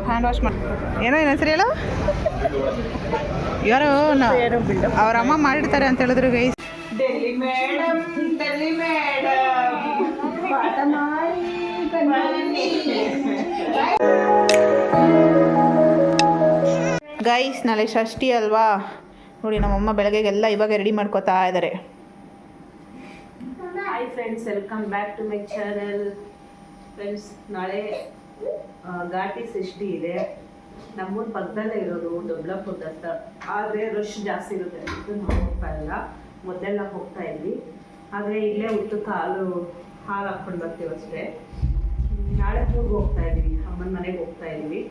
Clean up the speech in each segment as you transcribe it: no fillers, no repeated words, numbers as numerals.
Hand wash ಮಾಡಿ ಏನೋ ಏನು ಹೆಸರು ಹೇಳು ಯಾರೋ ಅವ್ರ ಅಮ್ಮ ಮಾಡಿರ್ತಾರೆ ಅಂತ ಹೇಳಿದ್ರು ಗೈಸ್. ಡೆಲ್ಲಿ ಮೇಡಮ್ ಗೈಸ್ ನಾಳೆ ಷಷ್ಠಿ ಅಲ್ವಾ ನೋಡಿ, ನಮ್ಮಮ್ಮ ಬೆಳಗ್ಗೆಗೆಲ್ಲ ಇವಾಗ ರೆಡಿ ಮಾಡ್ಕೋತಾ ಇದ್ದಾರೆ. Hi friends, welcome back to my channel. Friends, ನಾಳೆ ಘಾಟಿ ಷಷ್ಠಿ ಇದೆ. ನಮ್ಮೂರ ಪಕ್ಕದಲ್ಲೇ ಇರೋದು ದೊಡ್ಡಪುರದ ಹತ್ರ. ಆದರೆ ರಶ್ ಜಾಸ್ತಿ ಇರುತ್ತೆ ಅಂತ ನಾವು ಹೋಗ್ತಾ ಇಲ್ಲ. ಮೊದಲೆಲ್ಲ ಹೋಗ್ತಾ ಇದ್ವಿ, ಆದರೆ ಇಲ್ಲೇ ಹುಟ್ಟು ಹಾಲು ಹಾಕ್ಕೊಂಡು ಬರ್ತೀವಿ ಅಷ್ಟೇ. ನಾಳೆ ಊರಿಗೆ ಹೋಗ್ತಾ ಇದ್ವಿ, ಅಮ್ಮನ ಮನೆಗೆ ಹೋಗ್ತಾ ಇದ್ವಿ.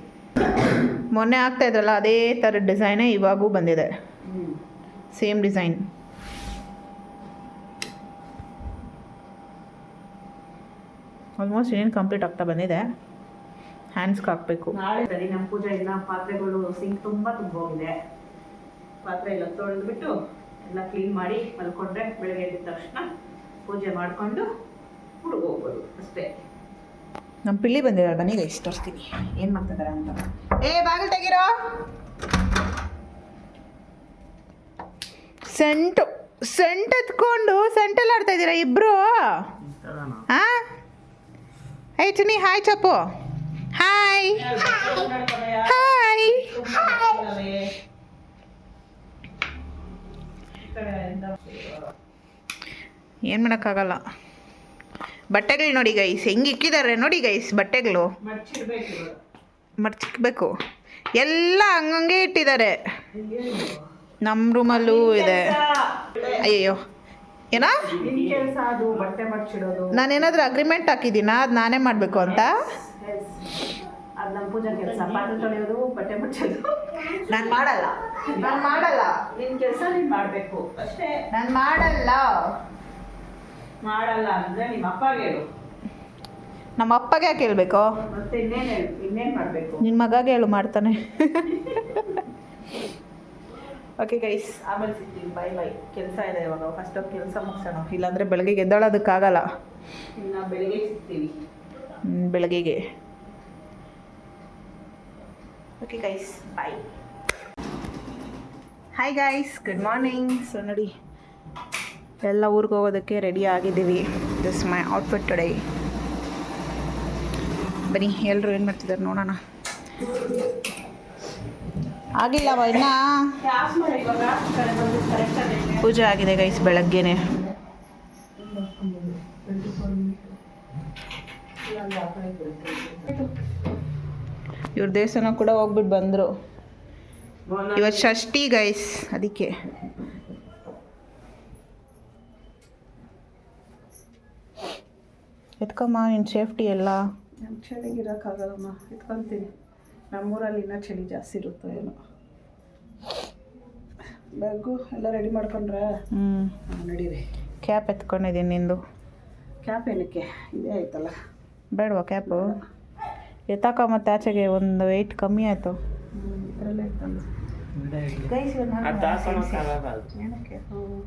ಮೊನ್ನೆ ಆಗ್ತಾ ಇದ್ರಲ್ಲ ಅದೇ ಥರದ ಡಿಸೈನೇ ಇವಾಗೂ ಬಂದಿದೆ, ಸೇಮ್ ಡಿಸೈನ್. ಆಲ್ಮೋಸ್ಟ್ ಏನೇನು ಕಂಪ್ಲೀಟ್ ಆಗ್ತಾ ಬಂದಿದೆ. ಹ್ಯಾಂಡ್ಸ್ಗೆ ಹಾಕಬೇಕು. ನಾಳೆ ಸರಿ ನಮ್ಮ ಪೂಜೆ ಇನ್ನ ಪಾತ್ರೆಗಳು ಸಿಂಕ್ ತುಂಬ ಹೋಗಿದೆ. ಪಾತ್ರೆ ಎಲ್ಲ ತೊಳೆದ್ಬಿಟ್ಟು ಎಲ್ಲ ಕ್ಲೀನ್ ಮಾಡಿ ಮಲ್ಕೊಂಡ್ರೆ ಬೆಳಗ್ಗೆ ಎದ್ದ ತಕ್ಷಣ ಪೂಜೆ ಮಾಡಿಕೊಂಡು ಹುಡುಗ ಹೋಗ್ಬೋದು ಅಷ್ಟೇ. ನಮ್ಮ ಪಿಳ್ಳಿ ಬಂದಿದ್ದಾರೆ, ಬನ್ನಿ ಗೈಸ್ ತೋರಿಸ್ತೀನಿ ಏನು ಮಾಡ್ತಿದ್ದಾರೆ ಅಂತ. ಬಾಗಿಲು ತೆಗಿರೋ. ಸೆಂಟ್ ಎತ್ಕೊಂಡು ಸೆಂಟಲ್ಲಿ ಆಡ್ತಾ ಇದ್ದೀರಾ ಇಬ್ರು? ಹಾಂ I Chinni, hi ಚಪ್ಪು. Hi hi. ಏನು ಮಾಡೋಕ್ಕಾಗಲ್ಲ. ಬಟ್ಟೆಗಳು ನೋಡಿ ಗೈಸ್ ಹೆಂಗೆ ಇಕ್ಕಿದ್ದಾರೆ ನೋಡಿ ಗೈಸ್. ಬಟ್ಟೆಗಳು ಮಡ್ಚಿಕ್ಬೇಕು, ಎಲ್ಲ ಹಂಗಂಗೆ ಇಟ್ಟಿದ್ದಾರೆ. ನಮ್ಮ ರೂಮಲ್ಲೂ ಇದೆ. ಅಯ್ಯಯ್ಯೋ ಏನೋ ನಾನೇನಾದರೂ ಅಗ್ರಿಮೆಂಟ್ ಹಾಕಿದ್ದೀನಾ ಅದು ನಾನೇ ಮಾಡಬೇಕು ಅಂತ? ಅದು ನಮ್ಮ ಪೂಜಾ ಕೆಲಸ. ಪಾತ್ರೆ ತೊಳೆಯೋದು, ಬಟ್ಟೆ ಮುಚ್ಚೋದು ನಾನು ಮಾಡಲ್ಲ. ನಿನ್ನ ಕೆಲಸ ನೀನು ಮಾಡಬೇಕು ಅಷ್ಟೇ. ನಾನು ಮಾಡಲ್ಲ ಅಂದರೆ ನಿಮ್ಮ ಅಪ್ಪಗೆ ಹೇಳು. ನಮ್ಮ ಅಪ್ಪಗೆ ಯಾಕೆ ಹೇಳ್ಬೇಕು? ಮತ್ತೆ ಇನ್ನೇನು ಮಾಡಬೇಕು? ನಿನ್ನ ಮಗಗೆ ಹೇಳು, ಮಾಡ್ತಾನೆ. ಓಕೆ ಗೈಸ್, ಆಮೇಲೆ ಸಿಗ್ತೀವಿ. Bye bye. ಕೆಲಸ ಇದೆ ಇವಾಗ, ಫಸ್ಟ್ ಕೆಲಸ ಮುಗಿಸೋಣ, ಇಲ್ಲಾಂದರೆ ಬೆಳಗ್ಗೆ ಎದ್ದೇಳೋದಕ್ಕಾಗಲ್ಲ. ಇನ್ನು ಬೆಳಗ್ಗೆ ಸಿಗ್ತೀವಿ. ಬೆಳಗ್ಗೆಗೆ. Okay guys, bye. Hi guys, good morning. So ನೋಡಿ, ಎಲ್ಲ ಊರಿಗೆ ಹೋಗೋದಕ್ಕೆ ರೆಡಿ ಆಗಿದ್ದೀವಿ. This my outfit today. ಬನ್ನಿ ಎಲ್ಲರೂ ಏನು ಮಾಡ್ತಿದ್ದಾರೆ ನೋಡೋಣ. ಆಗಿಲ್ಲವ ಇನ್ನ ಪೂಜೆ ಆಗಿದೆ ಗೈಸ್ ಬೆಳಗ್ಗೆನೆ. ಇವ್ರ ದೇವಸ್ಥಾನ ಕೂಡ ಹೋಗ್ಬಿಟ್ಟು ಬಂದರು. ಇವತ್ತು ಷಷ್ಠಿ ಗೈಸ್, ಅದಕ್ಕೆ. ಎತ್ಕಮ್ಮ ನಿನ್ನ ಸೇಫ್ಟಿ ಎಲ್ಲ. ನಮ್ಮ ಚಳಿಗೆ ಇರೋಕ್ಕಾಗಲ್ಲಮ್ಮ, ಎತ್ಕೊತೀನಿ. ನಮ್ಮೂರಲ್ಲಿ ಇನ್ನೂ ಚಳಿ ಜಾಸ್ತಿ ಇರುತ್ತೋ ಏನೋ. ಬ್ಯಾಗು ಎಲ್ಲ ರೆಡಿ ಮಾಡ್ಕೊಂಡ್ರೆ ನಡೀರಿ. ಕ್ಯಾಪ್ ಎತ್ಕೊಂಡಿದ್ದೀನಿ ನಿಂದು. ಕ್ಯಾಪ್ ಏನಕ್ಕೆ? ಇದೇ ಆಯ್ತಲ್ಲ. ಬೇಡವಾ ಕ್ಯಾಪು? ಎತ್ತಾಕ ಮತ್ತೆ ಆಚೆಗೆ ಒಂದು ವೆಯ್ಟ್ ಕಮ್ಮಿ ಆಯಿತು. ಇದರಲ್ಲೇ ಇತ್ತಲ್ಲ ಗೈಸ್.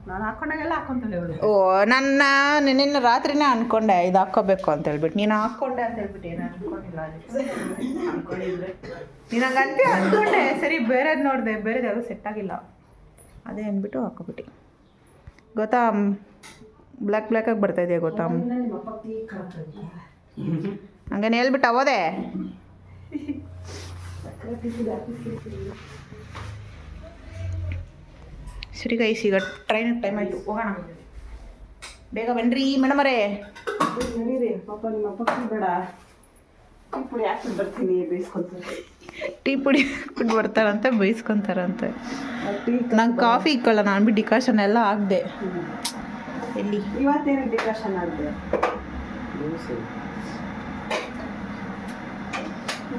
ನಾನು ಹಾಕೊಂಡಾಗೆಲ್ಲ ಹಾಕೊಂತಾಳೆ ಇವಳು. ಓ, ನನ್ನ ನಿನ್ನ ರಾತ್ರಿನೇ ಅಂದ್ಕೊಂಡೆ ಇದು ಹಾಕ್ಕೋಬೇಕು ಅಂತ ಹೇಳ್ಬಿಟ್ಟು. ನೀನು ಹಾಕ್ಕೊಂಡೆ ಅಂತ ಹೇಳ್ಬಿಟ್ಟು ಏನು ಅನ್ಕೊಂಡಿಲ್ಲ. ಅನ್ಕೊಂಡಿದ್ರೆ ನೀನು ಹಂಗಂತೆ ಅಂದ್ಕೊಂಡೆ. ಸರಿ ಬೇರೆದು ನೋಡಿದೆ, ಬೇರೆದು ಯಾವುದೂ ಸೆಟ್ ಆಗಿಲ್ಲ, ಅದೇ ಅಂದ್ಬಿಟ್ಟು ಹಾಕೋಬಿಟ್ಟು. ಗೊತ್ತಾ, ಬ್ಲ್ಯಾಕಾಗಿ ಬರ್ತಾಯಿದೆಯಾ ಗೊತ್ತಾ? ಹಂಗೇನು ಹೇಳ್ಬಿಟ್ಟು ಅವೋದೆ. ಸರಿ ಗೈಸ್, ಈಗ ಟ್ರೈನ್ ಟೈಮ್ ಆಯಿತು, ಹೋಗೋಣ. ಬೇಗ ಬನ್ನಿರಿ ಮೇಡಮರೇ. ನಡೀರಿ ಪಾಪ. ನಿಮ್ಮ ಅಪ್ಪಕ್ಕೆ ಬೇಡ, ಟೀ ಪುಡಿ ಹಾಕಿ ಬರ್ತೀನಿ, ಬೇಯಿಸ್ಕೊತಾರೆ. ಟೀ ಪುಡಿ ಹಾಕ್ಬಿಟ್ಟು ಬರ್ತಾರಂತೆ, ಬೇಯಿಸ್ಕೊತಾರಂತೆ. ನಂಗೆ ಕಾಫಿ ಇಕ್ಕೊಳ್ಳೋಣ ಅಂದ್ಬಿಟ್ಟು ಡಿಕಾಷನ್ ಎಲ್ಲ ಹಾಕ್ದೆ. ಎಲ್ಲಿ ಇವತ್ತೇನು ಡಿಕಾಷನ್ ಆಗಿದೆ?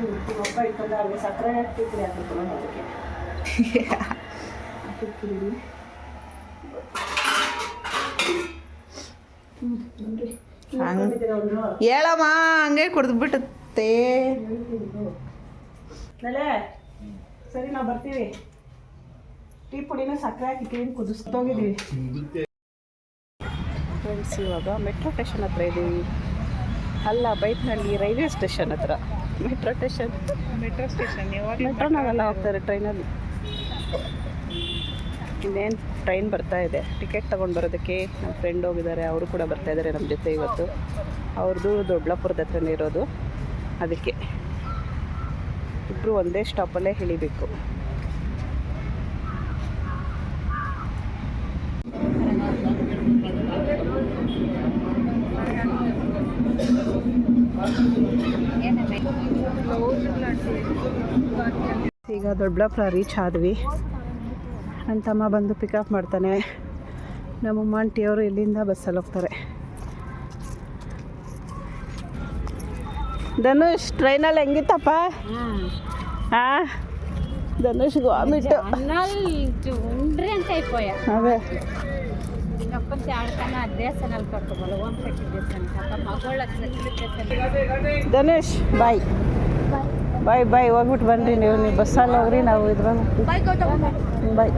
ನಿಮ್ಮಪ್ಪ ಇಟ್ಕೊಂಡ ಅಲ್ಲಿ ಸಕ್ಕರೆ ಟೀ ಪುಡಿ ಹಾಕಿರ್ತೀನಿ ಅದಕ್ಕೆ. ಹೇಳಮ್ಮ, ಹಂಗೆ ಕುಡಿದ್ಬಿಟ್ಟೆ. ಸರಿ, ನಾವು ಬರ್ತೀವಿ. ಟೀ ಪುಡಿನ ಸಕ್ಕರೆ ಹಾಕಿ ಕ್ಲೀನ್ ಕುದಿಸ್ತೋಗಿದ್ದೀವಿ. ಫ್ರೆಂಡ್ಸ್, ಇವಾಗ ಮೆಟ್ರೋ ಸ್ಟೇಷನ್ ಹತ್ರ ಇದ್ದೀವಿ. ಅಲ್ಲ, ಬೈಟ್ನಲ್ಲಿ ರೈಲ್ವೆ ಸ್ಟೇಷನ್ ಹತ್ರ. Metro station. ಮೆಟ್ರೋ ಸ್ಟೇಷನ್ ಯಾವಾಗ ಮೆಟ್ರೋನಾಗೆಲ್ಲ ಹೋಗ್ತಾರೆ ಟ್ರೈನಲ್ಲಿ. ಇನ್ನೇನು ಟ್ರೈನ್ ಬರ್ತಾ ಇದೆ. ಟಿಕೆಟ್ ತೊಗೊಂಡು ಬರೋದಕ್ಕೆ ನಮ್ಮ ಫ್ರೆಂಡ್ ಹೋಗಿದ್ದಾರೆ, ಅವರು ಕೂಡ ಬರ್ತಾ ಇದ್ದಾರೆ ನಮ್ಮ ಜೊತೆ ಇವತ್ತು. ಅವ್ರದ್ದು ದೊಡ್ಡಬಳ್ಳಾಪುರದ ಹತ್ರನೇ ಇರೋದು, ಅದಕ್ಕೆ ಇಬ್ಬರು ಒಂದೇ ಸ್ಟಾಪಲ್ಲೇ ಇಳಿಬೇಕು. ಈಗ ದೊಡ್ಡಬಳ್ಳಾಪುರ ರೀಚ್ ಆದ್ವಿ. ನನ್ನ ತಮ್ಮ ಬಂದು ಪಿಕಪ್ ಮಾಡ್ತಾನೆ. ನಮ್ಮಮ್ಮ ಆಂಟಿಯವರು ಇಲ್ಲಿಂದ ಬಸ್ಸಲ್ಲಿ ಹೋಗ್ತಾರೆ. ಧನುಷ್ ಟ್ರೈನಲ್ಲಿ ಹೆಂಗಿತ್ತಪ್ಪ? ಹಾಂ ಧನುಷ್ ವಾಮಿಟ್ಟು ఉండ్రి అంతే అయిపోయా అదే అప్పటి ఆడకన్నా అద్దేశాలు కట్టుకోవాలి ఓం శక్తి దేశాన్ని అక్కడ మగోళ్ళకి నచ్చిన ಧನುಷ್ ಬಾಯ್ ಬಾಯ್ ಬಾಯ್ ಹೋಗ್ಬಿಟ್ಟು ಬನ್ನಿರಿ ನೀವು ಬಸ್ಸಲ್ಲಿ ಹೋಗ್ರಿ, ನಾವು ಇದ್ರಲ್ಲಿ ಬಾಯ್.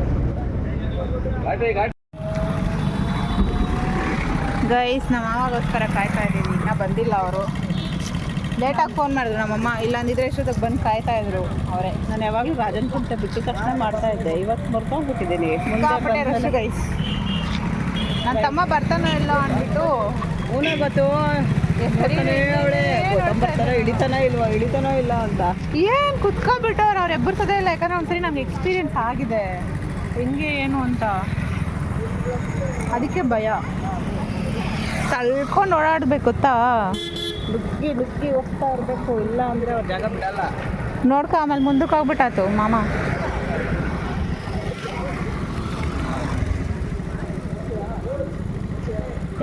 ಗೈಸ್ ನಮ್ಮ ಮಾವಾಗೋಸ್ಕರ ಕಾಯ್ತಾ ಇದ್ದೀವಿ, ಇನ್ನೂ ಬಂದಿಲ್ಲ ಅವರು. ಲೇಟಾಗಿ ಫೋನ್ ಮಾಡಿದ್ರು ನಮ್ಮಮ್ಮ, ಇಲ್ಲ ಅಂದಿದ್ರೆ ಇಷ್ಟೊತ್ತಿಗೆ ಬಂದು ಕಾಯ್ತಾ ಇದ್ರು ಅವರೇ. ನಾನು ಯಾವಾಗಲೂ ರಾಜನ್ ಕುಂಟ ಬಿಟ್ಟು ತಕ್ಷಣ ಮಾಡ್ತಾ ಇದ್ದೆ, ಇವತ್ತು ಮರ್ಕೊಂಡ್ಬಿಟ್ಟಿದ್ದೀನಿ. Rush guys. ನನ್ನ ತಮ್ಮ ಬರ್ತಾನೋ ಇಲ್ಲ ಅಂದ್ಬಿಟ್ಟು ಅವನೇ ಗೊತ್ತು ಅವಳೆ ಬರ್ತಾರೋ ಇಳಿತಾನೋ ಇಲ್ಲ ಅಂತ ಏನು ಕುತ್ಕೊಂಡ್ಬಿಟ್ಟವ್ರು. ಅವ್ರು ಎಬ್ಬರ್ಸೋದೇ ಇಲ್ಲ, ಯಾಕಂದ್ರೆ ಒಂದ್ಸರಿ ನಮ್ಗೆ ಎಕ್ಸ್ಪೀರಿಯನ್ಸ್ ಆಗಿದೆ ಹೆಂಗೆ ಏನು ಅಂತ. ಅದಕ್ಕೆ ಭಯ, ತಳ್ಕೊಂಡು ಓಡಾಡ್ಬೇಕು ಗೊತ್ತಾ. ನುಗ್ಗಿ ಹೋಗ್ತಾ ಇರಬೇಕು, ಇಲ್ಲ ಅಂದರೆ ಅವ್ರ ಜಾಗ ಬಿಡಲ್ಲ. ನೋಡ್ಕೊ ಆಮೇಲೆ ಮುಂದಕ್ಕೆ ಹೋಗ್ಬಿಟ್ಟಾತು ಮಾಮ.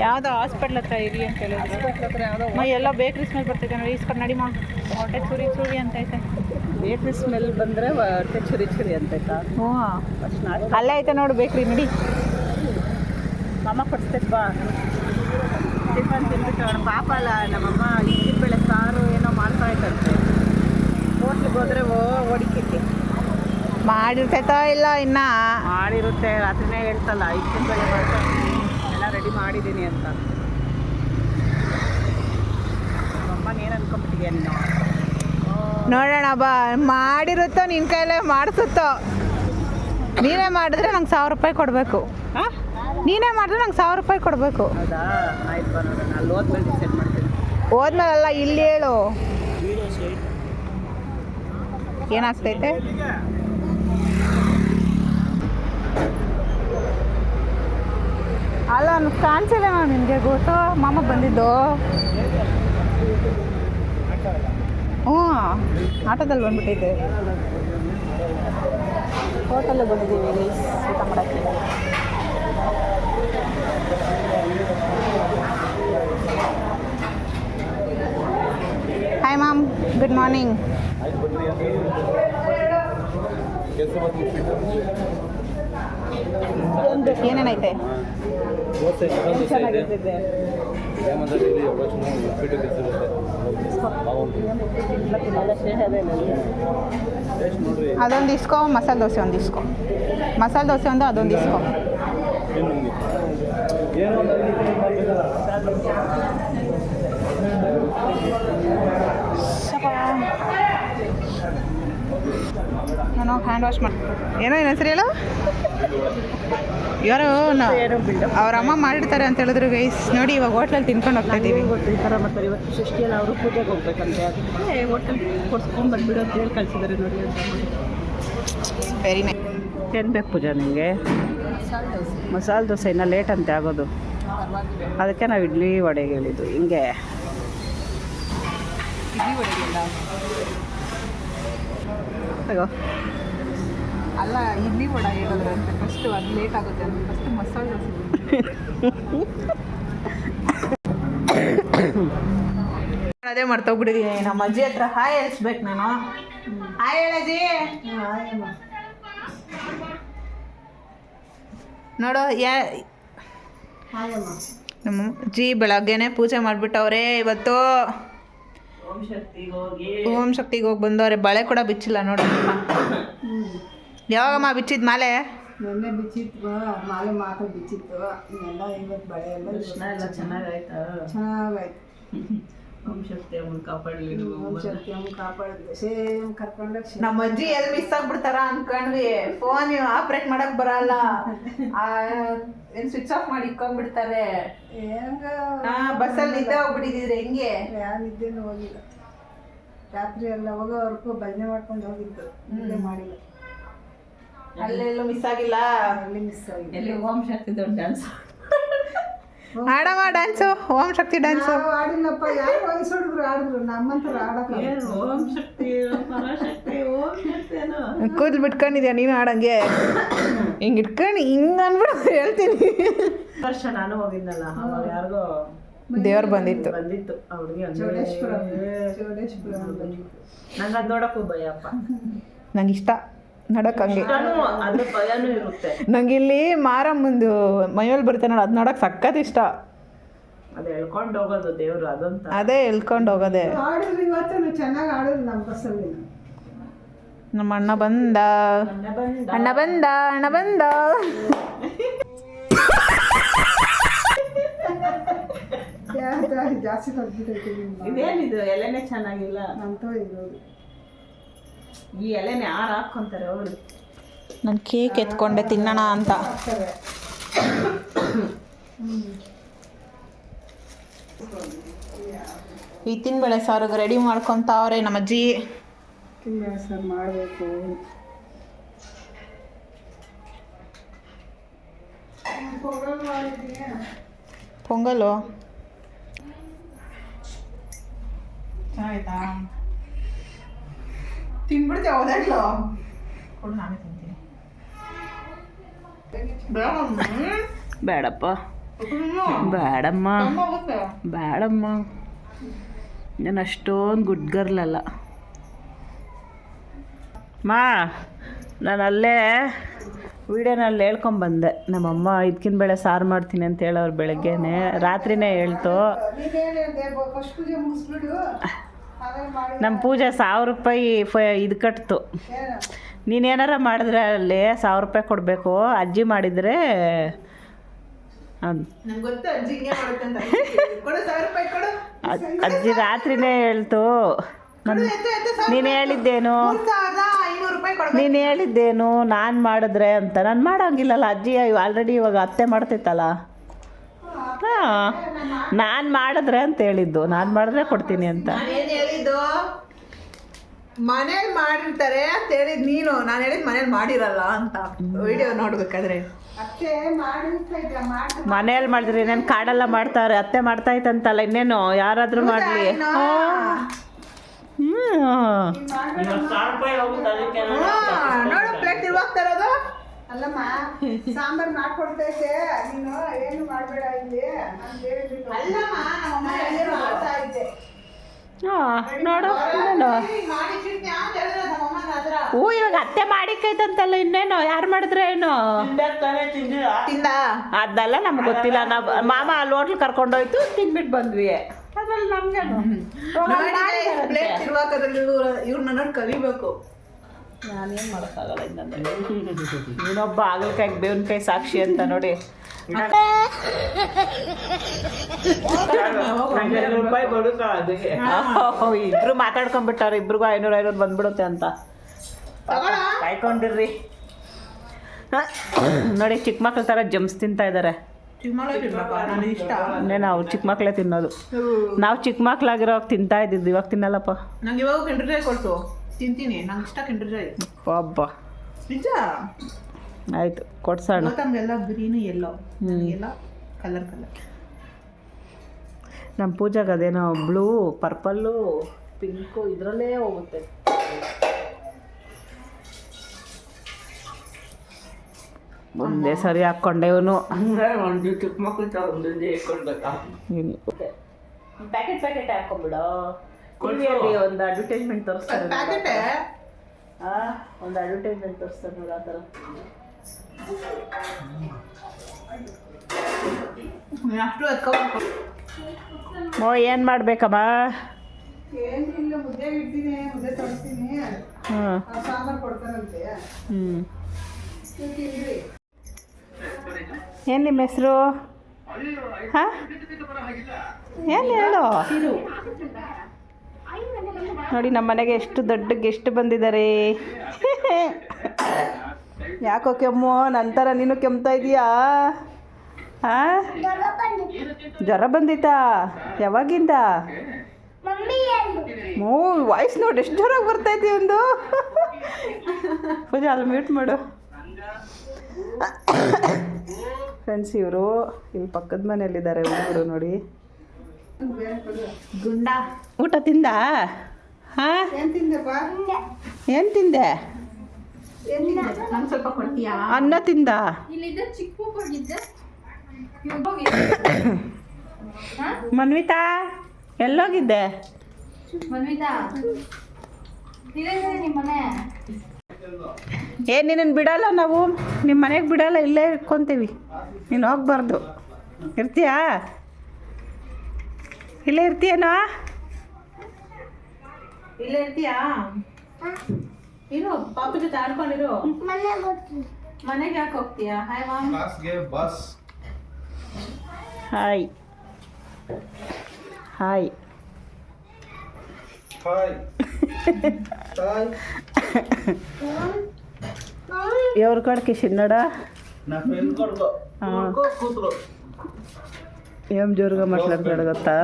ಯಾವುದೋ ಹಾಸ್ಪಿಟ್ಲ್ ಹತ್ರ ಇರಿ ಅಂತ ಹೇಳಿದ್ರು. ಹಾಸ್ಪಿಟ್ಲ್ ಹತ್ರ ಯಾವುದೋ ಎಲ್ಲ ಬೇಕ್ರಿ ಸ್ಮೆಲ್ ಬರ್ತೈತೆ ನೋಡಿ, ಈಸ್ಕೊಂಡು ನಡಿ ಮಾ, ಹೊಟ್ಟೆ ಚೂರಿ ಚೂರಿ ಅಂತೈತೆ. ಬೇಕ್ರಿ ಸ್ಮೆಲ್ ಬಂದರೆ ಹೊಟ್ಟೆ ಚುರಿ ಅಂತೈತಾ? ಹ್ಞೂ ಅಲ್ಲೇ ಐತೆ ನೋಡು ಬೇಕ್ರಿ, ನಡಿ. ಮಾಮ ಕೊಡ್ಸ್ತೈತೆ ಬಾ. ಟಿಫನ್ ತಿಂದ್ಬಿಟ್ಟು ಅವ್ರ ಪಾಪ ಅಲ್ಲ ನಮ್ಮಮ್ಮ ಇದ್ದಿನ ಬೆಳೆ ಸಾರು ಏನೋ ಮಾಡ್ತಾ ಇತ್ತಂತೆ. ಹೋಟ್ಲಿಗೆ ಹೋದರೆ ಓಡಿಕಿಟ್ಟಿ ಮಾಡಿರ್ತೈತೋ ಇಲ್ಲ ಇನ್ನ ಮಾಡಿರುತ್ತೆ. ರಾತ್ರಿನೇ ಹೇಳ್ತಲ್ಲ ಇದ್ದಿನ ಬೆಳೆ ಮಾಡ್ತಾ ಎಲ್ಲ ರೆಡಿ ಮಾಡಿದ್ದೀನಿ ಅಂತ. ನಮ್ಮಮ್ಮನ ಏನು ಅನ್ಕೊಂಬಿಟ್ಟಿದ್ಯಾ ನೀನು? ನೋಡೋಣ ಬಾ, ಮಾಡಿರುತ್ತೋ ನಿನ್ನ ಕೈಲೇ ಮಾಡಿಸುತ್ತೋ. ನೀನೇ ಮಾಡಿದ್ರೆ ನಂಗೆ 1000 ರೂಪಾಯಿ ಕೊಡಬೇಕು. ಹಾಂ ನೀನೇ ಮಾಡಿದ್ರೆ ನಂಗೆ 1000 ರೂಪಾಯಿ ಕೊಡಬೇಕು. ಹೌದಾ? ಆಯ್ತು ಬಾ, ನೋಡೋಣ. ಅಲ್ಲಿ ಹೋದ್ಮೇಲೆ ಡಿಸೈಡ್ ಮಾಡ್ತೀನಿ. ಹೋದ್ಮೇಲಲ್ಲ, ಇಲ್ಲಿ ಹೇಳು ಏನಾಗ್ತೈತೆ. ಅಲ್ಲ ಕಾಣಿಸಿಲ್ಲ ನಿನಗೆ ಗೊತ್ತು ಮಾಮ ಬಂದಿದ್ದು. ಹ್ಞೂ ಆಟೋದಲ್ಲಿ ಬಂದ್ಬಿಟ್ಟಿದ್ದೆ. ಹೋಟೆಲ್ಗೆ ಬಂದಿದ್ದೀವಿ ಊಟ ಮಾಡೋಕ್ಕೆ. Hi ma'am, good morning. ಏನೇನೈತೆ? ಚೆನ್ನಾಗಿರ್ತಿದೆ. ಅದೊಂದು ಇಸ್ಕೊ, ಮಸಾಲೆ ದೋಸೆ ಒಂದು ಇಸ್ಕೊ. ಮಸಾಲೆ ದೋಸೆ ಒಂದು ಅದೊಂದು ಇಸ್ಕೊ. ನಾನು ಹ್ಯಾಂಡ್ ವಾಶ್ ಮಾಡಿ ಏನೋ ಏನು ಹೆಸರು ಹೇಳು. ಯಾರು ಅವ್ರ ಅಮ್ಮ ಮಾಡಿರ್ತಾರೆ ಅಂತ ಹೇಳಿದ್ರು ಗೈಸ್. ನೋಡಿ ಇವಾಗ ಹೋಟ್ಲಲ್ಲಿ ತಿನ್ಕೊಂಡು ಹೋಗ್ತಾ ಇದ್ದೀವಿ. ಗೊತ್ತಿರ್ತಾರ ಮತ್ತು ಇವತ್ತು ಸೃಷ್ಟಿಯಲ್ಲಿ ಅವರು ಪೂಜೆಗೆ ಹೋಗ್ಬೇಕಂತೆ, ಅದಕ್ಕೆ ಹೋಟೆಲ್ ಕೊಡ್ಸ್ಕೊಂಡು ಬಂದ್ಬಿಡು ಅಂತ ಹೇಳಿ ಕಳಿಸಿದ್ದಾರೆ ನೋಡಿ ಅಂತ. Very nice. ಏನು ಬೇಕು ಪೂಜಾ ನಿಮಗೆ? ಮಸಾಲೆ ದೋಸೆ ಇನ್ನೂ ಲೇಟ್ ಅಂತೆ ಆಗೋದು, ಅದಕ್ಕೆ ನಾವು ಇಡ್ಲಿ ವಡೆಗೆ ಹೇಳಿದ್ದು. ಹಿಂಗೆ ಅಯ್ಯೋ ಅಲ್ಲ, ಇಡ್ಲಿ ವಡೆ ಹೇಳಿದ್ರೆ ಅಂತ ಫಸ್ಟು ಅದು ಲೇಟ್ ಆಗುತ್ತೆ ಅಂತ ಫಸ್ಟು ಮಸಾಲೆ ದೋಸೆ. ಅದೇ ಮರ್ತೋಗ್ಬಿಟ್ಟಿದ್ದೀನಿ. ನಮ್ಮ ಅಜ್ಜಿ ಹತ್ರ ಹಾಯ್ ಹೇಳಿಸ್ಬೇಕು ನಾನು. ಹಾಯ್ ಹೇಳಜ್ಜಿ. ನೋಡು ನಮ್ಮ ಅಜ್ಜಿ ಬೆಳಗ್ಗೆನೆ ಪೂಜೆ ಮಾಡಿಬಿಟ್ಟವ್ರೆ ಇವತ್ತು. ಓಂ ಶಕ್ತಿಗೆ ಹೋಗಿ ಬಂದವ್ರೆ. ಬಳೆ ಕೂಡ ಬಿಚ್ಚಿಲ್ಲ ನೋಡಿ. ಯಾವಾಗಮ್ಮ ಬಿಚ್ಚಿದ್ ಮಾಲೆ? ನೆನ್ನೆ ಬಿಚ್ಚಿತ್ತು, ಮಾಲೆ ಮಾತ್ರ ಬಿಚ್ಚಿತ್ತು. ಇನ್ನೆಲ್ಲ ಇವತ್ತು ಬಳೆ ಎಲ್ಲ ಚೆನ್ನಾಗಾಯ್ತಾ? ಚೆನ್ನಾಗಾಯ್ತು. ಓಂ ಶಕ್ತಿ ಅಮ್ಮನ ಕಾಪಾಡಲಿ ಶಕ್ತಿ ಅಮ್ಮ ಕಾಪಾಡಿದ್ವಿ ಸೇಮ್ ಕರ್ಕೊಂಡೋಗಿ ನಮ್ಮ ಅಜ್ಜಿ ಎಲ್ಲಿ ಮಿಸ್ ಆಗ್ಬಿಡ್ತಾರ ಅನ್ಕೊಂಡ್ವಿ ಫೋನ್ ಆಪ್ರೇಟ್ ಮಾಡಕ್ ಬರಲ್ಲ ಏನ್ ಸ್ವಿಚ್ ಆಫ್ ಮಾಡಿ ಇಕ್ಕೊಂಡ್ಬಿಡ್ತಾರೆ ಹೆಂಗ ಬಸ್ಸಲ್ಲಿ ನಿದ್ದೆ ಹೋಗ್ಬಿಟ್ಟಿದ್ರೆ ಹೆಂಗೆ ಯಾರು ನಿದ್ದೆನೂ ಹೋಗಿಲ್ಲ ರಾತ್ರಿ ಎಲ್ಲ ಹೋಗೋವರೆಗೂ ಭಜನೆ ಮಾಡ್ಕೊಂಡು ಹೋಗಿದ್ದು ನಿದ್ದೆ ಮಾಡಿಲ್ಲ ಅಲ್ಲೆಲ್ಲೂ ಮಿಸ್ ಆಗಿಲ್ಲ ಅಲ್ಲಿ ಮಿಸ್ ಆಗಿದೆ ಎಲ್ಲಿ ಓಂ ಶಕ್ತಿ ದೊಡ್ಡ dance ಆಡಮ್ಮ dance Om Shakti dance ನಾವು ಆಡಿಲ್ಲಪ್ಪ ಯಾರು ವಯಸ್ಸು ಹುಡುಗರು ಆಡಿದ್ರು ನಮ್ಮಂತರ ಆಡಕ್ಕ ಓಂ ಶಕ್ತಿ ಪರಾಶಕ್ತಿ ಓಂ ಶಕ್ತಿ ಏನೋ ಕೂದಲು ಬಿಟ್ಕೊಂಡಿದ್ಯಾ ನೀನು ಆಡಂಗೆ ಹಿಂಗೆ ಇಟ್ಕೊಂಡು ಹಿಂಗೆ ಅಂದ್ಬಿಟ್ಟು ಹೇಳ್ತೀನಿ ವರ್ಷ ನಾನು ಹೋಗಿದ್ನಲ್ಲ ಅವಾಗ ಯಾರಿಗೋ ದೇವ್ರು ಬಂದಿತ್ತು ಆ ಹುಡುಗಿ ಚೌಡೇಶ್ವರ ಬಂದಿತ್ತು ನಂಗೆ ಅದು ನೋಡಕ್ಕೂ ಭಯಪ್ಪ ನಂಗೆ ಇಷ್ಟ ನೋಡಕ್ ಹಂಗೆ ಅದ್ರ ಭಯನೂ ಇರುತ್ತೆ ನಂಗೆ ಇಲ್ಲಿ ಮಾರಮ್ಮಂದು ಮೈಯಲ್ಲಿ ಬರುತ್ತೆ ನೋಡು ಅದು ನೋಡಕ್ ಸಖತ್ ಇಷ್ಟ ಅದು ಎಳ್ಕೊಂಡು ಹೋಗೋದು ದೇವ್ರು ಅದಂತ ಅದೇ ಎಳ್ಕೊಂಡು ಹೋಗೋದೆ ಆಡಿದ್ರು ಇವತ್ತು ಚೆನ್ನಾಗಿ ಆಡಿದ್ರು ನಮ್ಮ ಬಸ್ಸಲ್ಲಿ ನಮ್ಮ ಅಣ್ಣ ಬಂದ ಅಣ್ಣ ಬಂದ ಅಣ್ಣ ಬಂದ ಜಾಸ್ತಿ ಕಲ್ಬಿಟ್ಟೈತೆ ಇದೇನಿದು ಎಲೆನೇ ಚೆನ್ನಾಗಿಲ್ಲ ಅಂತ ಇರೋದು ಈ ಎಲೆನೇ ಯಾರು ಹಾಕ್ಕೊಂತಾರೆ ಅವರು ನಾನು ಕೇಕ್ ಎತ್ಕೊಂಡೆ ತಿನ್ನೋಣ ಅಂತ ಹಾಕ್ತಾರೆ ಬೇಳೆ ಸಾರಿಗೆ ರೆಡಿ ಮಾಡ್ಕೊತಾವ್ರೆ ನಮ್ಮ ಅಜ್ಜಿ ತಿಂಗಳ ಸರ್ ಮಾಡಬೇಕು ಪೊಂಗಲು ಚೆನ್ನಾಯ್ತಾ ತಿನ್ಬಿಡ್ತೀವಿ ಹೌದಾಗ್ಲೋ ಕೊಡು ನಾನೇ ತಿಂತೀನಿ ಬೇಡಪ್ಪ ಬೇಡಮ್ಮ ಬೇಡಮ್ಮ ನಾನು ಅಷ್ಟೊಂದು ಗುಡ್ ಗರ್ಲ್ ಅಲ್ಲ ಮಾ ನಾನು ಅಲ್ಲೇ ವಿಡಿಯೋನಲ್ಲಿ ಹೇಳ್ಕೊಂಬಂದೆ ನಮ್ಮಮ್ಮ ಇದಕ್ಕಿನ ಬೇಳೆ ಸಾರು ಮಾಡ್ತೀನಿ ಅಂತ ಹೇಳೋರು ಬೆಳಗ್ಗೆನೆ ರಾತ್ರಿನೇ ಹೇಳ್ತು ಫಸ್ಟ್ ಪೂಜೆ ಮುಗಿಸ್ಬಿಡು ಆಮೇಲೆ ಮಾಡಿ ನಮ್ಮ ಪೂಜೆ 1000 ರೂಪಾಯಿ ಇದು ಕಟ್ತು ನೀನೇನಾರ ಮಾಡಿದ್ರೆ ಅಲ್ಲಿ 1000 ರೂಪಾಯಿ ಕೊಡಬೇಕು ಅಜ್ಜಿ ಮಾಡಿದರೆ ನಂಗೆ ಗೊತ್ತು ಅಜ್ಜಿ ಹಿಂಗೆ ಮಾಡುತ್ತೆ ಅಂತ ಕೊಡು 1000 ರೂಪಾಯಿ ಕೊಡು ಅಜ್ಜಿ ರಾತ್ರಿನೇ ಹೇಳ್ತು ನೀನು ಹೇಳಿದ್ದೇನು 3500 ರೂಪಾಯಿ ಕೊಡು ನೀನು ಹೇಳಿದ್ದೇನು ನಾನು ಮಾಡಿದ್ರೆ ಅಂತ ನಾನು ಮಾಡೋಂಗಿಲ್ಲಲ್ಲ ಅಜ್ಜಿ ಆಲ್ರೆಡಿ ಇವಾಗ ಅತ್ತೆ ಮಾಡ್ತೈತಲ್ಲ ಹಾಂ ನಾನು ಮಾಡಿದ್ರೆ ಅಂತ ಹೇಳಿದ್ದು ನಾನು ಮಾಡಿದ್ರೆ ಕೊಡ್ತೀನಿ ಅಂತ ನಾನೇನು ಹೇಳಿದ್ದು ಮನೇಲಿ ಮಾಡಿರ್ತಾರೆ ಅಂತ ಹೇಳಿದ್ ನೀನು ನಾನು ಹೇಳಿದ್ ಮನೇಲಿ ಮಾಡಿರಲ್ಲ ಅಂತ ವಿಡಿಯೋ ನೋಡ್ಬೇಕಾದ್ರೆ ಅಷ್ಟೇ ಮಾಡಿರ್ತಾ ಮಾಡಿ ಮನೇಲಿ ಮಾಡಿದ್ರೆ ಇನ್ನೇನು ಕಾಡೆಲ್ಲ ಮಾಡ್ತಾರೆ ಅತ್ತೆ ಮಾಡ್ತಾಯ್ತಂತಲ್ಲ ಇನ್ನೇನು ಯಾರಾದರೂ ಮಾಡಲಿ ನೋಡು ಪ್ಲೇಟ್ ತಿರುವಾಗ್ತಾ ಇರೋದು ಅಲ್ಲಮ್ಮ ಸಾಂಬಾರ್ ಮಾಡ್ಕೊಡ್ತೈತೆ ನೀನು ಏನು ಮಾಡಬೇಡ ಇಲ್ಲಿ ನಾನು ಹೇಳಿದ್ರು ಅಲ್ಲಮ್ಮ ನಮ್ಮಮ್ಮ ಎಲ್ಲರೂ ಮಾಡ್ತಾ ಇದ್ದೆ ನೋಡು ಇನ್ನೇನು ಮಾಡಿಟ್ಟಿರ್ತೀನಿ ಅಂತ ಹೇಳಿದ್ರೆ ನಮ್ಮಮ್ಮ ಹತ್ರ ಹ್ಞೂ ಇವಾಗ ಅತ್ತೆ ಮಾಡಿಕೈತಂತಲ್ಲ ಇನ್ನೇನು ಯಾರು ಮಾಡಿದ್ರೆ ಏನು ತಿಂದ ಅದೆಲ್ಲ ನಮ್ಗೆ ಗೊತ್ತಿಲ್ಲ ನಾವು ಮಾಮ ಅಲ್ಲಿ ಹೋಟ್ಲ್ ಕರ್ಕೊಂಡೋಯ್ತು ತಿನ್ಬಿಟ್ಟು ಬಂದ್ವಿ ಅದ್ರಲ್ಲಿ ನಮ್ಗೇನು ಪ್ಲೇಟ್ ತಿರುವಾಕದ್ರಲ್ಲಿ ಇವ್ರನ್ನ ನೋಡಿ ಕಲಿಬೇಕು ನಾನೇನು ಮಾಡೋಕ್ಕಾಗಲ್ಲ ಇನ್ನಂದ್ರೆ ಇನ್ನೊಬ್ಬ ಆಗಲ್ಕಾಯಿ ಬೇವಿನ ಕೈ ಸಾಕ್ಷಿ ಅಂತ ನೋಡಿ ಇಬ್ರು ಮಾತಾಡ್ಕೊಂಡ್ಬಿಟ್ಟಾರ ಇಬ್ರಿಗೂ 500 ಬಂದ್ಬಿಡುತ್ತೆ ಅಂತ ಕಾಯ್ಕೊಂಡಿರ್ರಿ ನೋಡಿ ಚಿಕ್ಕ ಮಕ್ಳ ಥರ ಜಮ್ಸ್ ತಿಂತಾ ಇದ್ದಾರೆ ನನಗೆ ಇಷ್ಟ ನಾವು ಚಿಕ್ಕ ಮಕ್ಳೇ ತಿನ್ನೋದು ನಾವು ಚಿಕ್ಕ ಮಕ್ಳಾಗಿರೋವಾಗ ತಿಂತಾ ಇದ್ದಿದ್ದು ಇವಾಗ ತಿನ್ನಲ್ಲಪ್ಪ ನಂಗೆ ಇವಾಗ ಕಿಂಡರ್ ಜಾಯ್ ಕೊಡ್ತು ತಿಂತೀನಿ ನಂಗೆ ಇಷ್ಟ ಕಿಂಡರ್ ಜಾಯ್ ಒಬ್ಬ ನಿಜ ಆಯ್ತು ಕೊಡ್ಸೋಣ ತಮ್ಗೆಲ್ಲ ಗ್ರೀನು ಎಲ್ಲೋ ಎಲ್ಲ ಕಲರ್ ಕಲರ್ ನಮ್ಮ ಪೂಜಾಗೆ ಅದೇನೋ ಬ್ಲೂ ಪರ್ಪಲ್ಲು ಪಿಂಕು ಇದರಲ್ಲೇ ಹೋಗುತ್ತೆ ಒಂದೇ ಸರಿ ಹಾಕ್ಕೊಂಡೆ ಇವನು ಒಂದು ಚಿಕ್ಕ ಮಕ್ಕಳು ಒಂದೊಂದೇ ಕೊಡ್ಬೇಕಾ ಪ್ಯಾಕೆಟ್ ಹಾಕೊಂಡ್ಬಿಡು ಟಿವಿಯಲ್ಲಿ ಒಂದು ಅಡ್ವರ್ಟೈಸ್ಮೆಂಟ್ ತೋರಿಸ್ತಾರೆ ಪ್ಯಾಕೆಟೇ ಒಂದು ಅಡ್ವರ್ಟೈಸ್ಮೆಂಟ್ ತೋರಿಸ್ತಾರೆ ನೋಡು ಆ ಥರ ಅಷ್ಟು ಎತ್ಕೊಂಡು ಓ ಏನು ಮಾಡ್ಬೇಕಮ್ಮ ಏನಿಲ್ಲ ಮುದ್ದೆ ಇಡ್ತೀನಿ ಮುದ್ದೆ ತರಿಸ್ತೀನಿ ಹ್ಞೂ ಸಾಂಬಾರು ಕೊಡ್ತಾರಂತೆ ಹ್ಞೂ ತಿಂದ್ರಿ ಏನು ನಿಮ್ಮ ಹೆಸರು ಹಾಂ ಏನು ಹೇಳು ನೋಡಿ ನಮ್ಮ ಮನೆಗೆ ಎಷ್ಟು ದೊಡ್ಡ ಗೆಸ್ಟ್ ಬಂದಿದ್ದಾರೆ. ಯಾಕೋ ಕೆಮ್ಮು ನನ್ನ ಥರ ನೀನು ಕೆಮ್ತಾ ಇದೀಯಾ? ಹಾಂ ಜ್ವರ ಬಂದಿತ್ತಾ? ಯಾವಾಗಿಂದ? ವಾಯ್ಸ್ ನೋಡಿ ಎಷ್ಟು ಜೋರಾಗಿ ಬರ್ತೈತಿ ಒಂದು. ಪೂಜಾ ಅಲ್ಲಿ ಮ್ಯೂಟ್ ಮಾಡು. ಫ್ರೆಂಡ್ಸ್ ಇವರು ಇಲ್ಲಿ ಪಕ್ಕದ ಮನೆಯಲ್ಲಿದ್ದಾರೆ ಹುಡುಗರು ನೋಡಿ. ಗುಂಡ ಊಟ ತಿಂದ? ಹಾಂ ಏನು ತಿಂದೆಪ್ಪ? ಏನು ತಿಂದೆ? ನಂಗೆ ಸ್ವಲ್ಪ ಕೊಡ್ತೀಯಾ? ಅನ್ನ ತಿಂದ? ಮನ್ವಿತಾ ಎಲ್ಲೋಗಿದ್ದೆ? ನಿನ್ನನ್ನು ಬಿಡಲ್ಲ ನಾವು, ನಿಮ್ಮ ಮನೆಗೆ ಬಿಡಲ್ಲ, ಇಲ್ಲೇ ಇಟ್ಕೊತೀವಿ. ನೀನು ಹೋಗ್ಬಾರ್ದು. ಇರ್ತೀಯಾ? ಇಲ್ಲೇ ಇರ್ತೀಯನೋ? ಇಲ್ಲೇ ಇರ್ತೀಯಾ? ಇರು ಪಾಪ ಜೊತೆ ಆಡ್ಕೊಂಡಿರು. ಮನೆಗೆ ಯಾಕೆ ಹೋಗ್ತೀಯಾ? Hi ma'am. ಹಾಯ್ ಹಾಯ್ ఎవరు కొడుకు చిన్నడా? ఏం జోరుగా మాట్లాడతాడు ಗೊತ್ತಾ?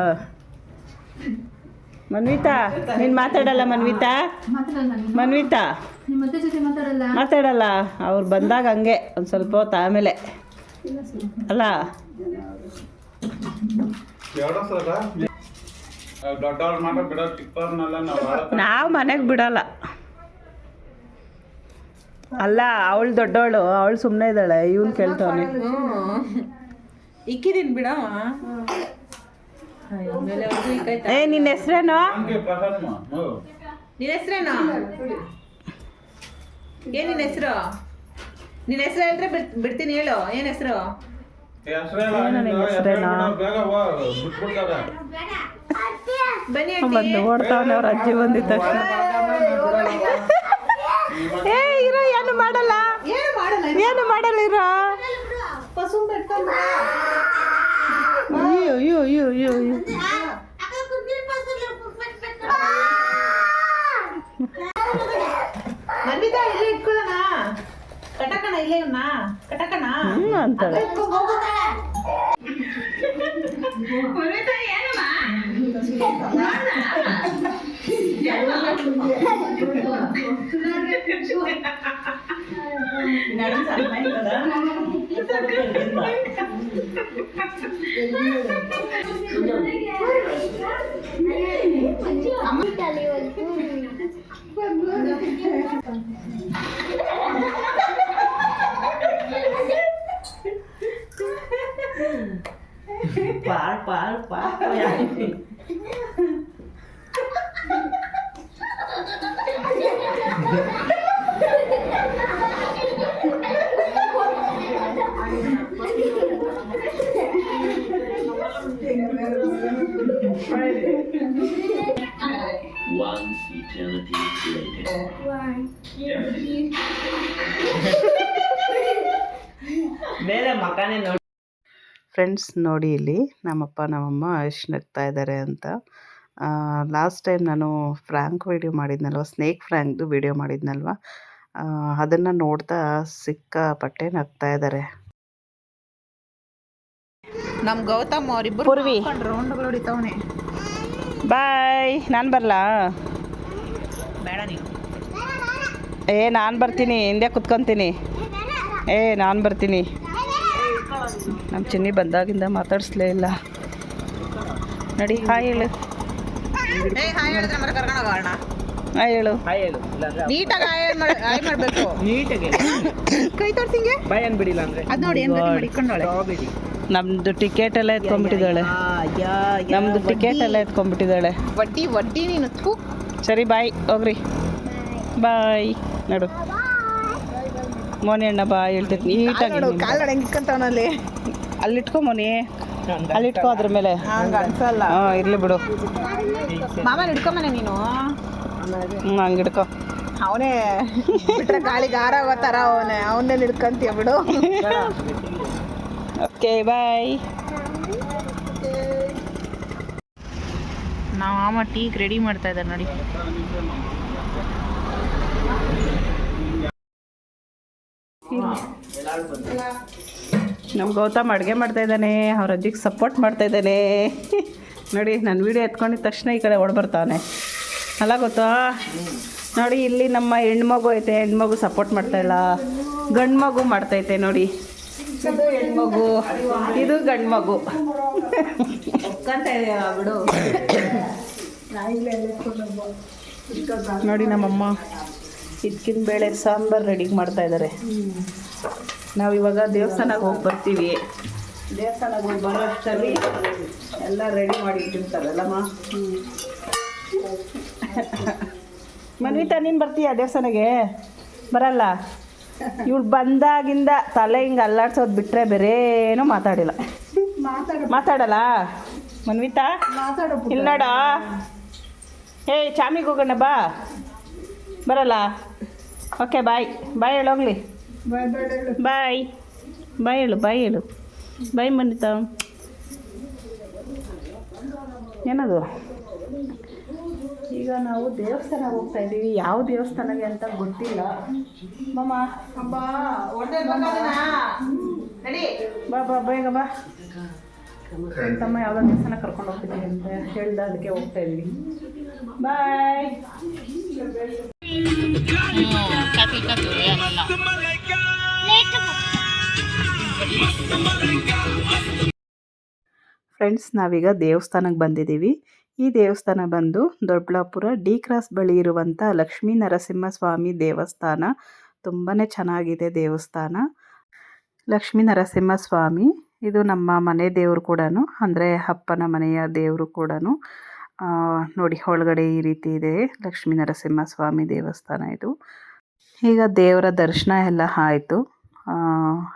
ಮನ್ವಿತಾ ನೀನು ಮಾತಾಡಲ್ಲ? ಮನ್ವಿತಾ ಮಾತಾಡಲ್ಲ. ಅವ್ರು ಬಂದಾಗ ಹಂಗೆ ಒಂದು ಸ್ವಲ್ಪ ಹೊತ್ತು ಆಮೇಲೆ ಅಲ್ಲ. ನಾವು ಮನೆಗೆ ಬಿಡಲ್ಲ. ಅಲ್ಲ ಅವಳು ದೊಡ್ಡವಳು, ಅವಳು ಸುಮ್ಮನೆ ಇದ್ದಾಳೆ, ಇವನು ಕೇಳ್ತಾವನೆ. ಇಕ್ಕಿದೀನಿ ಬಿಡವ. ನಿನ್ನ ಹೆಸ್ರೇನು? ನಿನ್ನ ಹೆಸ್ರೇನು? ಏನ್ ನಿನ್ನ ಹೆಸರು? ನಿನ್ನ ಹೆಸರು ಹೇಳಿದ್ರೆ ಬಿಡ್ತೀನಿ, ಹೇಳು. ಏನ್ ಹೆಸರು? ಬನ್ನಿ ಬಂದು ಓಡ್ತಾವನೆ. ಅವ್ರ ಅಜ್ಜಿ ಬಂದಿದ್ದ ತಕ್ಷಣ ಇರೋ ಏನು ಮಾಡಲ್ಲ, ಏನು ಮಾಡಲ್ಲ ಇರೋ. ಅಯ್ಯೋ ಅಯ್ಯೋ ಅಯ್ಯೋ ಅಯ್ಯೋ ಅಯ್ಯೋ. ಮನ್ವಿತಾ ಇಲ್ಲೇ ಇಟ್ಕೊಳ್ಳೋಣ. ಕಟಕಣ ಇಲ್ಲೇ ಇವ್ನ ಕಟಕಣ ಅಂತಾಳೆ. One eternity later. ಬೇರೆ ಮಕಾನೇ ನೋಡಿ. ಫ್ರೆಂಡ್ಸ್ ನೋಡಿ ಇಲ್ಲಿ ನಮ್ಮಪ್ಪ ನಮ್ಮಮ್ಮ ಎಷ್ಟು ನಗ್ತಾ ಇದ್ದಾರೆ ಅಂತ. ಲಾಸ್ಟ್ ಟೈಮ್ ನಾನು ಫ್ರ್ಯಾಂಕ್ ವಿಡಿಯೋ ಮಾಡಿದ್ನಲ್ವ, ಸ್ನೇಕ್ ಫ್ರ್ಯಾಂಕ್ದು ವಿಡಿಯೋ ಮಾಡಿದ್ನಲ್ವ, ಅದನ್ನು ನೋಡ್ತಾ ಸಿಕ್ಕಾಪಟ್ಟೆ ನಗ್ತಾ ಇದ್ದಾರೆ. ನಮ್ಮ ಗೌತಮ್ ಅವರಿಬ್ಬರು ಪೂರ್ವಿ ರೌಂಡ್ಗಳು ಹೊಡಿತಾವನೆ. ಬಾಯ್. ನಾನು ಬರಲಾ? ಬೇಡ ನೀನು. ನಾನು ಬರ್ತೀನಿ, ಹಿಂದೆ ಕುತ್ಕೊತೀನಿ. ನಾನು ಬರ್ತೀನಿ. ನಮ್ಮ ಚಿನ್ನಿ ಬಂದಾಗಿಂದ ಮಾತಾಡಿಸ್ಲೇ ಇಲ್ಲ. ನಡಿ ಹಾಯ್ ಹೇಳು. ಹಾಯ್ ಹೇಳಿದ್ರೆ ಮರ ಕರ್ಕೊಂಡು ಹೋಗೋಣ. ಹಾಯ್ ಹೇಳು. ಹಾಯ್ ಹೇಳು, ಇಲ್ಲಾಂದ್ರೆ ನೀಟಾಗಿ ಹಾಯ್ ಮಾಡಬೇಕು. ನೀಟಾಗಿ ಕೈ ತೋರ್ಸಿಂಗೆ ಬಾಯ್ ಅನ್ಬಿಡಿಲ್ಲ ಅಂದ್ರೆ ಅದು ನೋಡಿ ಏನು ಮಾಡಿಕೊಂಡೋಳೆ. ನಮ್ದು ಟಿಕೆಟ್ ಎಲ್ಲ ಎತ್ಕೊಂಡ್ಬಿಟ್ಟಿದ್ದಾಳೆ. ನಮ್ದು ಟಿಕೆಟ್ ಎಲ್ಲ ಎತ್ಕೊಂಡ್ಬಿಟ್ಟಿದ್ದಾಳೆ. ವಡ್ಡಿ ನೀನು ಥೂ. ಸರಿ ಬಾಯ್, ಹೋಗ್ರಿ ಬಾಯ್. ನೋಡು ಮೋನಿ ಅಣ್ಣ ಬಾಯ್ ಹೇಳ್ತೈತಿ ನೀಟಾಗಿ. ಕಾಲ್ ನೋಡಿ ಹೆಂಗೆ ಇಟ್ಕೊಂತವನಲ್ಲಿ. ಅಲ್ಲಿಟ್ಕೊ ಮೋನಿ, ಅಲ್ಲಿಟ್ಕೊ ಅದ್ರ ಮೇಲೆ. ಹಂಗೆ ಅನ್ಸಲ್ಲ. ಇರ್ಲಿ ಬಿಡು. ಮಾಮನ ಹಿಡ್ಕೊಂಬನೆ ನೀನು. ಹಂಗೆ ಹಿಡ್ಕೊ. ಅವನೇ ಬಿಟ್ರೆ ಗಾಳಿಗೆ ಹಾರಾಗೋ ಥರ ಅವನೇ ಹಿಡ್ಕೊಂತೀಯ ಬಿಡು. Okay bye. ನಾವು ಮಾಮ ಟೀಗೆ ರೆಡಿ ಮಾಡ್ತಾ ಇದ್ದಾರೆ ನೋಡಿ. ನಮ್ಮ ಗೌತಮ್ ಅಡುಗೆ ಮಾಡ್ತಾ ಇದ್ದಾನೆ, ಅವ್ರ ಅಜ್ಜಿಗೆ ಸಪೋರ್ಟ್ ಮಾಡ್ತಾ ಇದ್ದಾನೆ. ನೋಡಿ ನನ್ನ ವೀಡಿಯೋ ಎತ್ಕೊಂಡಿದ ತಕ್ಷಣ ಈ ಕಡೆ ಓಡ್ಬರ್ತಾವನೆ ಅಲ್ಲ ಗೊತ್ತಾ. ನೋಡಿ ಇಲ್ಲಿ ನಮ್ಮ ಹೆಣ್ಮಗು ಐತೆ, ಹೆಣ್ಮಗು ಸಪೋರ್ಟ್ ಮಾಡ್ತಾಯಿಲ್ಲ, ಗಂಡು ಮಗು ಮಾಡ್ತೈತೆ ನೋಡಿ. ಇದು ಹೆಣ್ಮಗು, ಇದು ಗಂಡು ಮಗು. ನೋಡಿ ನಮ್ಮಮ್ಮ ಇದಕ್ಕಿನ ಬೇಳೆ ಸಾಂಬಾರು ರೆಡಿ ಮಾಡ್ತಾ ಇದ್ದಾರೆ. ನಾವಿವಾಗ ದೇವಸ್ಥಾನಕ್ಕೆ ಹೋಗಿ ಬರ್ತೀವಿ. ದೇವಸ್ಥಾನಕ್ಕೆ ಹೋಗಿ ಬರೋ ಅಷ್ಟರಲ್ಲಿ ಎಲ್ಲ ರೆಡಿ ಮಾಡಿ ಇಟ್ಟಿರ್ತಾರಲ್ಲಮ್ಮ. ಮನ್ವಿತಾ ನೀನು ಬರ್ತೀಯಾ ದೇವಸ್ಥಾನಕ್ಕೆ? ಬರಲ್ಲ. ಇವಳು ಬಂದಾಗಿಂದ ತಲೆ ಹಿಂಗೆ ಅಲ್ಲಾಡ್ಸೋದು ಬಿಟ್ಟರೆ ಬೇರೆ ಏನೂ ಮಾತಾಡಿಲ್ಲ. ಮಾತಾಡಲ್ಲ ಮನ್ವಿತಾ? ಇಲ್ಲ ನೋಡ. ಏಯ್ ಚಾಮಿಗೆ ಹೋಗೋಣ ಬಾ. ಬರಲ್ಲ? Okay bye. ಬಾಯ್ ಹೇಳೋಗ್ಲಿ. ಬಾಯ್ ಬಾಯ್ ಹೇಳು, ಬಾಯ್ ಹೇಳು. ಬಾಯ್ ಮನ್ವಿತಾ. ಏನದು? ಈಗ ನಾವು ದೇವಸ್ಥಾನಕ್ಕೆ ಹೋಗ್ತಾ ಇದ್ದೀವಿ. ಯಾವ ದೇವಸ್ಥಾನಕ್ಕೆ ಅಂತ ಗೊತ್ತಿಲ್ಲ. ಮಮ್ಮ ಬಾ ಬಾ ಬೇಗ ಬಾ. ತಮ್ಮ ಯಾವುದೋ ದೇವಸ್ಥಾನ ಕರ್ಕೊಂಡು ಹೋಗ್ತಿದ್ದೀವಿ ಅಂತ ಹೇಳ್ದ, ಅದಕ್ಕೆ ಹೋಗ್ತಾ ಇದ್ದೀವಿ. ಬಾಯ್. ಫ್ರೆಂಡ್ಸ್, ನಾವೀಗ ದೇವಸ್ಥಾನಕ್ಕೆ ಬಂದಿದ್ದೀವಿ. ಈ ದೇವಸ್ಥಾನ ಬಂದು ದೊಡ್ಡಬಳ್ಳಾಪುರ ಡಿ ಕ್ರಾಸ್ ಬಳಿ ಇರುವಂಥ ಲಕ್ಷ್ಮೀ ನರಸಿಂಹಸ್ವಾಮಿ ದೇವಸ್ಥಾನ. ತುಂಬಾ ಚೆನ್ನಾಗಿದೆ ದೇವಸ್ಥಾನ. ಲಕ್ಷ್ಮೀ ನರಸಿಂಹಸ್ವಾಮಿ ಇದು ನಮ್ಮ ಮನೆ ದೇವರು ಕೂಡ, ಅಂದರೆ ಅಪ್ಪನ ಮನೆಯ ದೇವರು ಕೂಡ. ನೋಡಿ ಒಳಗಡೆ ಈ ರೀತಿ ಇದೆ ಲಕ್ಷ್ಮೀ ನರಸಿಂಹಸ್ವಾಮಿ ದೇವಸ್ಥಾನ ಇದು. ಈಗ ದೇವರ ದರ್ಶನ ಎಲ್ಲ ಆಯಿತು.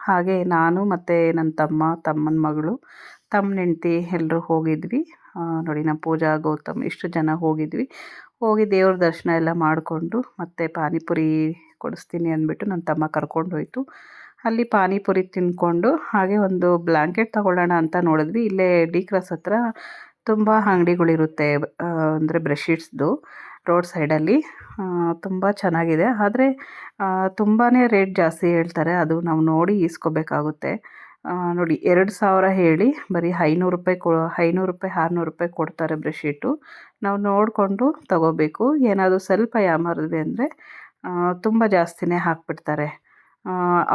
ಹಾಗೆ ನಾನು ಮತ್ತು ನನ್ನ ತಮ್ಮನ ಮಗಳು, ತಮ್ಮನ ಹೆಂಡ್ತಿ ಎಲ್ಲರೂ ಹೋಗಿದ್ವಿ. ನೋಡಿ ನಮ್ಮ ಪೂಜಾ, ಗೌತಮ್ ಇಷ್ಟು ಜನ ಹೋಗಿದ್ವಿ. ಹೋಗಿ ದೇವ್ರ ದರ್ಶನ ಎಲ್ಲ ಮಾಡಿಕೊಂಡು ಮತ್ತು ಪಾನಿಪುರಿ ಕೊಡಿಸ್ತೀನಿ ಅಂದ್ಬಿಟ್ಟು ನನ್ನ ತಮ್ಮ ಕರ್ಕೊಂಡು ಹೋಯಿತು. ಅಲ್ಲಿ ಪಾನಿಪುರಿ ತಿಂದ್ಕೊಂಡು ಹಾಗೆ ಒಂದು ಬ್ಲ್ಯಾಂಕೆಟ್ ತೊಗೊಳ್ಳೋಣ ಅಂತ ನೋಡಿದ್ವಿ. ಇಲ್ಲೇ ಡಿ ಕ್ರಾಸ್ ಹತ್ರ ತುಂಬ ಅಂಗಡಿಗಳಿರುತ್ತೆ, ಅಂದರೆ ಬ್ರೆಡ್ಶೀಟ್ಸ್ದು ರೋಡ್ ಸೈಡಲ್ಲಿ. ತುಂಬ ಚೆನ್ನಾಗಿದೆ, ಆದರೆ ತುಂಬಾ ರೇಟ್ ಜಾಸ್ತಿ ಹೇಳ್ತಾರೆ. ಅದು ನಾವು ನೋಡಿ ಈಸ್ಕೋಬೇಕಾಗುತ್ತೆ. ನೋಡಿ 2000 ಹೇಳಿ ಬರೀ 500 ರೂಪಾಯಿ 600 ರೂಪಾಯಿ ಕೊಡ್ತಾರೆ ಬ್ರೆಡ್ಶೀಟು. ನಾವು ನೋಡಿಕೊಂಡು ತಗೋಬೇಕು. ಏನಾದರೂ ಸ್ವಲ್ಪ ಯಾಮಾರಿದ್ವಿ ಅಂದರೆ ತುಂಬ ಜಾಸ್ತಿನೇ ಹಾಕ್ಬಿಡ್ತಾರೆ.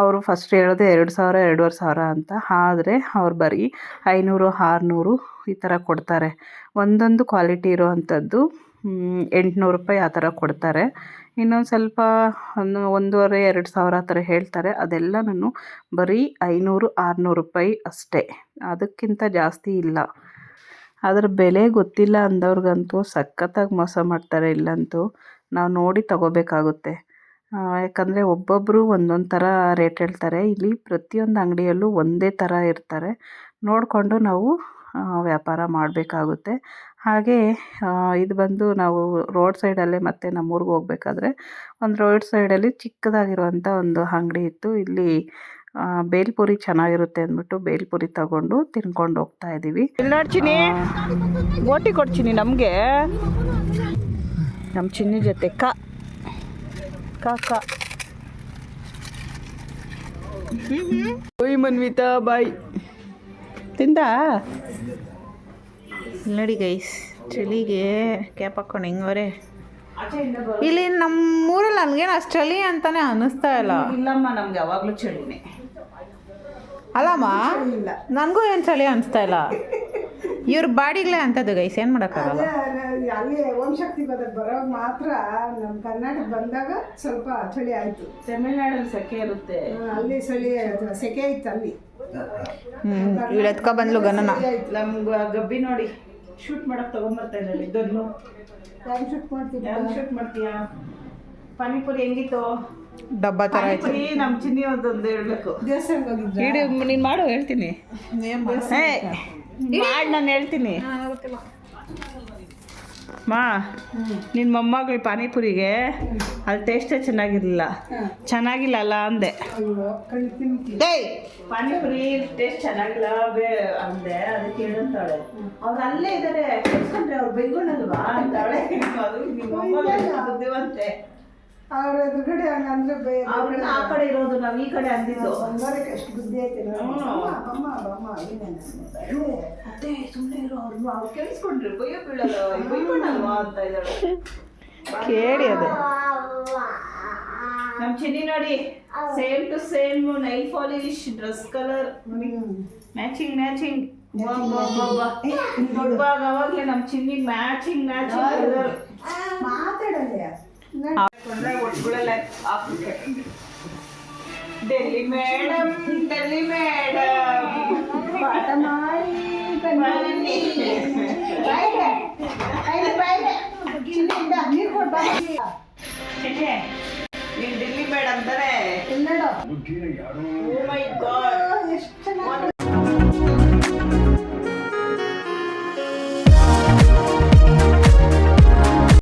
ಅವರು ಫಸ್ಟ್ ಹೇಳೋದೇ 2000 2500 ಅಂತ, ಆದರೆ ಅವ್ರು ಬರೀ 500 600 ಈ ಥರ ಕೊಡ್ತಾರೆ. ಒಂದೊಂದು ಕ್ವಾಲಿಟಿ ಇರೋವಂಥದ್ದು 800 ರೂಪಾಯಿ ಆ ಥರ ಕೊಡ್ತಾರೆ. ಇನ್ನೊಂದು ಸ್ವಲ್ಪ 1500 2000 ಆ ಥರ ಹೇಳ್ತಾರೆ. ಅದೆಲ್ಲನೂ ಬರೀ 500 600 ರೂಪಾಯಿ ಅಷ್ಟೇ, ಅದಕ್ಕಿಂತ ಜಾಸ್ತಿ ಇಲ್ಲ. ಅದರ ಬೆಲೆ ಗೊತ್ತಿಲ್ಲ ಅಂದವ್ರಿಗಂತೂ ಸಖತ್ತಾಗಿ ಮೋಸ ಮಾಡ್ತಾರೆ. ಇಲ್ಲಂತೂ ನಾವು ನೋಡಿ ತಗೋಬೇಕಾಗುತ್ತೆ. ಯಾಕಂದರೆ ಒಬ್ಬೊಬ್ಬರು ಒಂದೊಂದು ಥರ ರೇಟ್ ಹೇಳ್ತಾರೆ. ಇಲ್ಲಿ ಪ್ರತಿಯೊಂದು ಅಂಗಡಿಯಲ್ಲೂ ಒಂದೇ ಥರ ಇರ್ತಾರೆ. ನೋಡಿಕೊಂಡು ನಾವು ವ್ಯಾಪಾರ ಮಾಡಬೇಕಾಗುತ್ತೆ. ಹಾಗೆ ಇದು ಬಂದು ನಾವು ರೋಡ್ ಸೈಡಲ್ಲೇ, ಮತ್ತು ನಮ್ಮೂರಿಗೆ ಹೋಗ್ಬೇಕಾದ್ರೆ ಒಂದು ರೋಡ್ ಸೈಡಲ್ಲಿ ಚಿಕ್ಕದಾಗಿರುವಂಥ ಒಂದು ಅಂಗಡಿ ಇತ್ತು. ಇಲ್ಲಿ ಬೇಲ್ಪುರಿ ಚೆನ್ನಾಗಿರುತ್ತೆ ಅಂದ್ಬಿಟ್ಟು ಬೇಲ್ಪುರಿ ತಗೊಂಡು ತಿನ್ಕೊಂಡು ಹೋಗ್ತಾ ಇದ್ದೀವಿ. ನೋಡ್ತೀನಿ ಬೋಟಿ ಕೊಡ್ತೀನಿ ನಮಗೆ, ನಮ್ಮ ಚಿನ್ನಿ ಜೊತೆ ಕಾಕ. ಓಯ್ ಮನ್ವಿತಾ ಬಾಯ್. ತಿಂದ ನೋಡಿ ಗೈಸ್, ಚಳಿಗೆ ಕ್ಯಾಪ್ ಹಾಕೊಂಡು ಹೆಂಗವ್ರೆ. ಇಲ್ಲಿ ನಮ್ಮೂರಲ್ಲಿ ನನಗೇನು ಅಷ್ಟು ಚಳಿ ಅಂತಾನೆ ಅನ್ನಿಸ್ತಾ ಇಲ್ಲ. ಇಲ್ಲಮ್ಮ, ನಮ್ಗೆ ಯಾವಾಗಲೂ ಚಳಿನೇ. ಅಲ್ಲಮ್ಮ, ನನಗೂ ಏನು ಚಳಿ ಅನಿಸ್ತಾ ಇಲ್ಲ. ಇವ್ರ ಬಾಡಿಗಳೇ ಅಂಥದ್ದು ಗೈಸ್, ಏನು ಮಾಡೋಕ್ಕಾಗಲ್ಲ. ಅಲ್ಲಿ ಓಂಶಕ್ತಿ ಬರೋದು ಮಾತ್ರ ನಮ್ಮ ಕರ್ನಾಟಕ ಬಂದಾಗ ಸ್ವಲ್ಪ ಚಳಿ ಆಯಿತು. ತಮಿಳ್ನಾಡಲ್ಲಿ ಸೆಕೆ ಇರುತ್ತೆ, ಅಲ್ಲಿ ಚಳಿ ಸೆಕೆ ಇತ್ತು ಅಲ್ಲಿ. ಇವಳು ಎತ್ಕೊ ಬಂದ್ಲು ಗನನ. ನಮ್ಗೆ ಗಬ್ಬಿ ನೋಡಿ ಶೂಟ್ ಮಾಡಕ್ಕೆ ತೊಗೊಂಬರ್ತಾ ಇದ್ದಾಳೆ. ಇದನ್ನು ಯಾರು ಶೂಟ್ ಮಾಡ್ತೀವಿ? ಯಾರು ಶೂಟ್ ಮಾಡ್ತೀಯಾ? ಪಾನಿಪುರಿ ಹೆಂಗಿತ್ತು? ಡಬ್ಬ ಥರ ಆಯ್ತು. ನಮ್ಮ ಚಿನ್ನಿ ಒಂದೊಂದು ಹೇಳ್ಬೇಕು. ದೇವಸ್ಥಾನಕ್ಕೆ ಹೋಗಿದ್ದೆ. ಇಡೀ ನೀನು ಮಾಡು, ಹೇಳ್ತೀನಿ. ಮಾಡಿ ನಾನು ಹೇಳ್ತೀನಿ. ಮಾ ನಿನ್ನ ಮೊಮ್ಮಗಳು ಪಾನಿಪುರಿಗೆ ಅಲ್ಲಿ ಟೇಸ್ಟೇ ಚೆನ್ನಾಗಿರಲಿಲ್ಲ. ಚೆನ್ನಾಗಿಲ್ಲ ಅಲ್ಲ ಅಂದೆ. ಏಯ್ ಪಾನಿಪುರಿ ಟೇಸ್ಟ್ ಚೆನ್ನಾಗಿಲ್ಲ ಅಂದೆ, ಅದಕ್ಕೆ ಏನಂತಾಳೆ ಅವ್ರು ಅಲ್ಲೇ ಇದ್ದಾರೆ ಕೇಳಿಸ್ಕೊಂಡ್ರೆ ಅವ್ರು ಬೆಂಗಳೂರಲ್ವಾ ಅಂತಾಳೆ. ಅದು ನಿಮ್ಮ ಮೊಮ್ಮಗಳು ಬುದ್ಧಿವಂತೆ. ಅವ್ರ ಎದುರುಗಡೆ ಹಂಗಂದ್ರೆ ಅವ್ರನ್ನ ಆ ಕಡೆ ಇರೋದು, ನಾವು ಈ ಕಡೆ ಅಂದಿದ್ದು. ಬಂಗಾರಕ್ಕೆ ಎಷ್ಟು ಬುದ್ಧಿ ಐತೆ ಅದೇ ಸುಮ್ಮನೆ ಇರೋ ಅವ್ರನ್ನ ಅವ್ರು ಕೇಳಿಸ್ಕೊಂಡ್ರಿ ಬೈಯೋ ಬೀಳಲ್ಲ ಬೈಕೊಂಡಲ್ವಾ ಅಂತ ಇದ್ದಾಳೆ. ಕೇಳಿ ಅದು. ನಮ್ ಚಿನ್ನಿ ನೋಡಿ same to same nail polish dress colour matching matching. ನೋಡುವಾಗ ಅವಾಗ್ಲೇ ನಮ್ ಚಿನ್ನಿ ಮ್ಯಾಚಿಂಗ್ ಕಲರ್ ಮಾತಾಡಲ್ಲ. ಒಟ್ಗಳೆಲ್ಲ ಡೆಲ್ಲಿ ಮೇಡಮ್ ಡೆಲ್ಲಿ ಮೇಡಮ್ ಪಾಠ ಮಾಡಿ